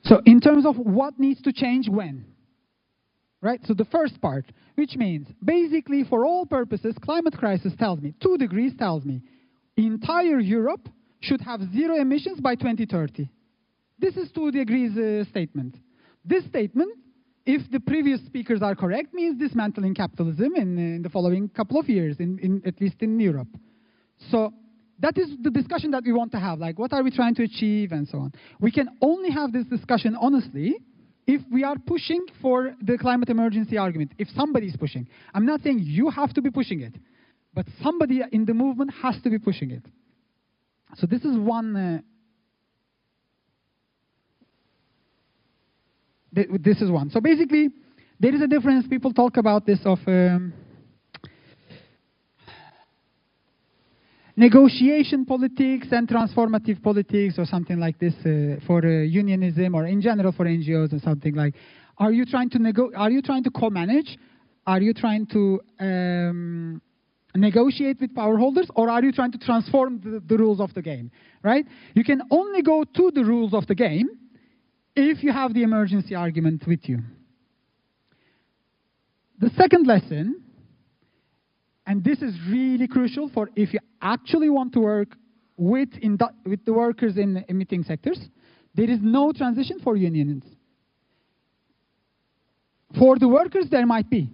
So in terms of what needs to change when, right? So the first part, which means basically for all purposes, climate crisis tells me, 2 degrees tells me, entire Europe should have 0 emissions by 2030. This is 2 degrees statement. This statement, if the previous speakers are correct, means dismantling capitalism in the following couple of years, at least in Europe. So that is the discussion that we want to have, like what are we trying to achieve and so on. We can only have this discussion honestly if we are pushing for the climate emergency argument, if somebody is pushing. I'm not saying you have to be pushing it, but somebody in the movement has to be pushing it. So this is one... This is one. So basically, there is a difference. People talk about this of negotiation politics and transformative politics or something like this for unionism or in general for NGOs or something like. Are you trying to co-manage? Are you trying to negotiate with power holders, or are you trying to transform the rules of the game? Right? You can only go to the rules of the game if you have the emergency argument with you. The second lesson And this is really crucial for if you actually want to work with the workers in emitting sectors. There is no transition for unions. For the workers, there might be.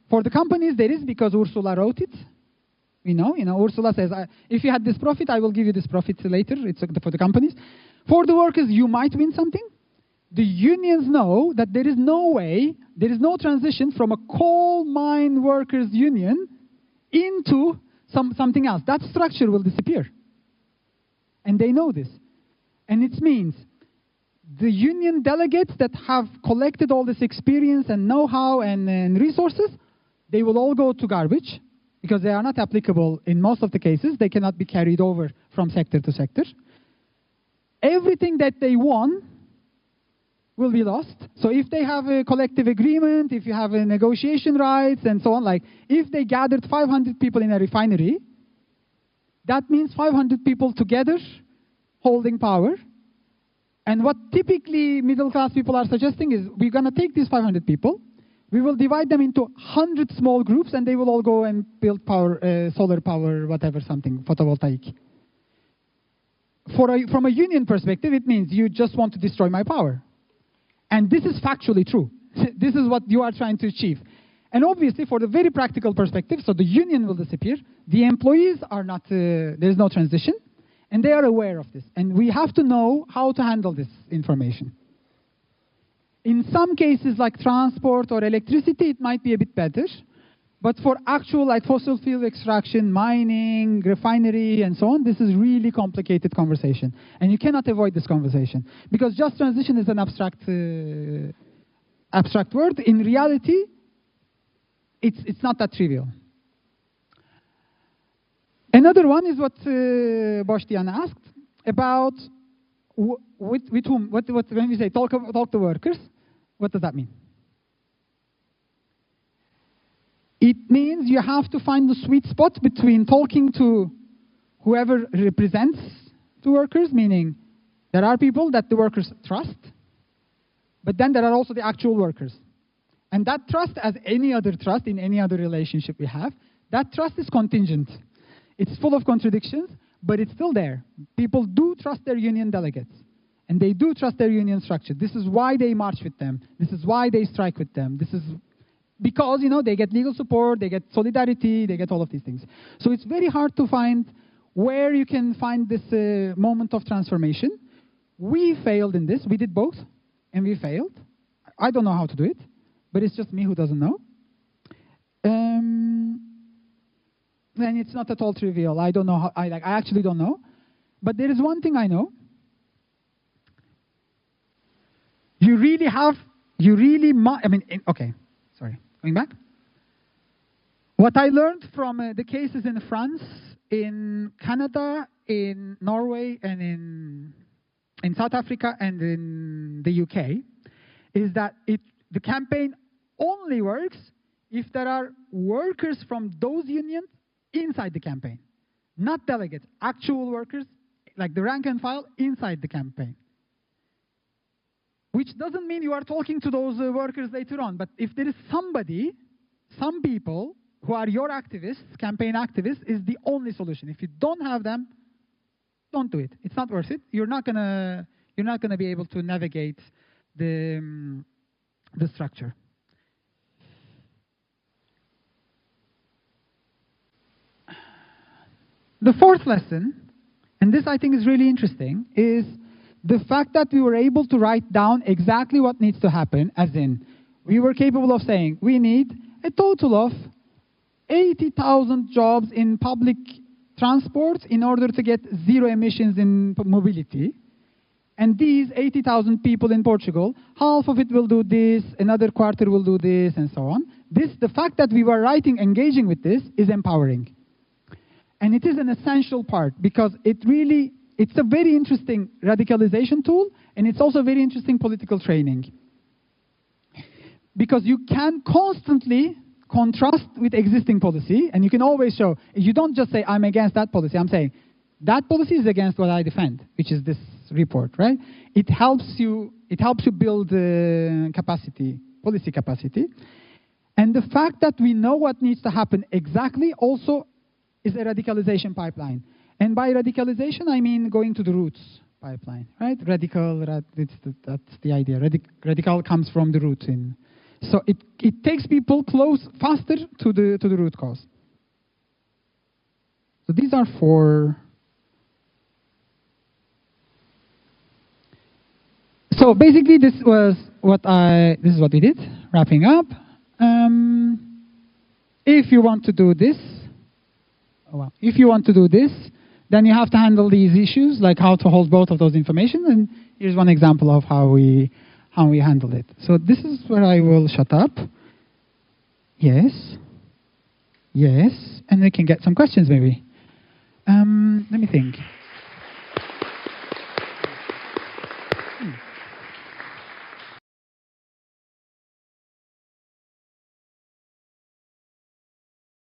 For the companies, there is, because Ursula wrote it. Ursula says, if you had this profit, I will give you this profit later. It's for the companies. For the workers, you might win something. The unions know that there is no way, there is no transition from a coal mine workers union into something else. That structure will disappear. And they know this. And it means the union delegates that have collected all this experience and know-how and resources, they will all go to garbage because they are not applicable in most of the cases. They cannot be carried over from sector to sector. Everything that they won will be lost. So if they have a collective agreement, if you have a negotiation rights and so on, like if they gathered 500 people in a refinery, that means 500 people together holding power. And what typically middle-class people are suggesting is we're going to take these 500 people, we will divide them into 100 small groups, and they will all go and build power, solar power, whatever, something, photovoltaic. From a union perspective, it means you just want to destroy my power. And this is factually true. This is what you are trying to achieve. And obviously, for the very practical perspective, so the union will disappear. The employees are not, there's no transition. And they are aware of this. And we have to know how to handle this information. In some cases, like transport or electricity, it might be a bit better. But for actual like fossil fuel extraction, mining, refinery, and so on, this is really complicated conversation. And you cannot avoid this conversation. Because just transition is an abstract word. In reality, it's not that trivial. Another one is what Bostian asked about with whom. When we say talk to workers, what does that mean? It means you have to find the sweet spot between talking to whoever represents the workers, meaning there are people that the workers trust, but then there are also the actual workers. And that trust, as any other trust in any other relationship we have, that trust is contingent. It's full of contradictions, but it's still there. People do trust their union delegates, and they do trust their union structure. This is why they march with them. This is why they strike with them. This is because, they get legal support, they get solidarity, they get all of these things. So it's very hard to find where you can find this moment of transformation. We failed in this. We did both, and we failed. I don't know how to do it, but it's just me who doesn't know. Then it's not at all trivial. I don't know how. I actually don't know. But there is one thing I know. Okay, sorry. Going back. What I learned from the cases in France, in Canada, in Norway, and in South Africa, and in the UK, is that the campaign only works if there are workers from those unions inside the campaign, not delegates, actual workers, like the rank and file, inside the campaign. Which doesn't mean you are talking to those workers later on, but if there is somebody, some people who are your activists, campaign activists, is the only solution. If you don't have them, don't do it. It's not worth it. You're not gonna be able to navigate the structure. The fourth lesson, and this I think is really interesting, is the fact that we were able to write down exactly what needs to happen, as in, we were capable of saying, we need a total of 80,000 jobs in public transport in order to get zero emissions in mobility. And these 80,000 people in Portugal, half of it will do this, another quarter will do this, and so on. The fact that we were engaging with this is empowering. And it is an essential part because it's a very interesting radicalization tool, and it's also a very interesting political training. Because you can constantly contrast with existing policy, and you can always show, you don't just say, I'm against that policy, I'm saying, that policy is against what I defend, which is this report, right? It helps you build capacity, policy capacity. And the fact that we know what needs to happen exactly also is a radicalization pipeline. And by radicalization, I mean going to the roots pipeline, right? That's the idea. Radical comes from the root. So it takes people faster to the root cause. So these are 4. So basically, this is what we did. Wrapping up. If you want to do this, then you have to handle these issues, like how to hold both of those information. And here's one example of how we handle it. So this is where I will shut up. Yes, and we can get some questions maybe. Let me think.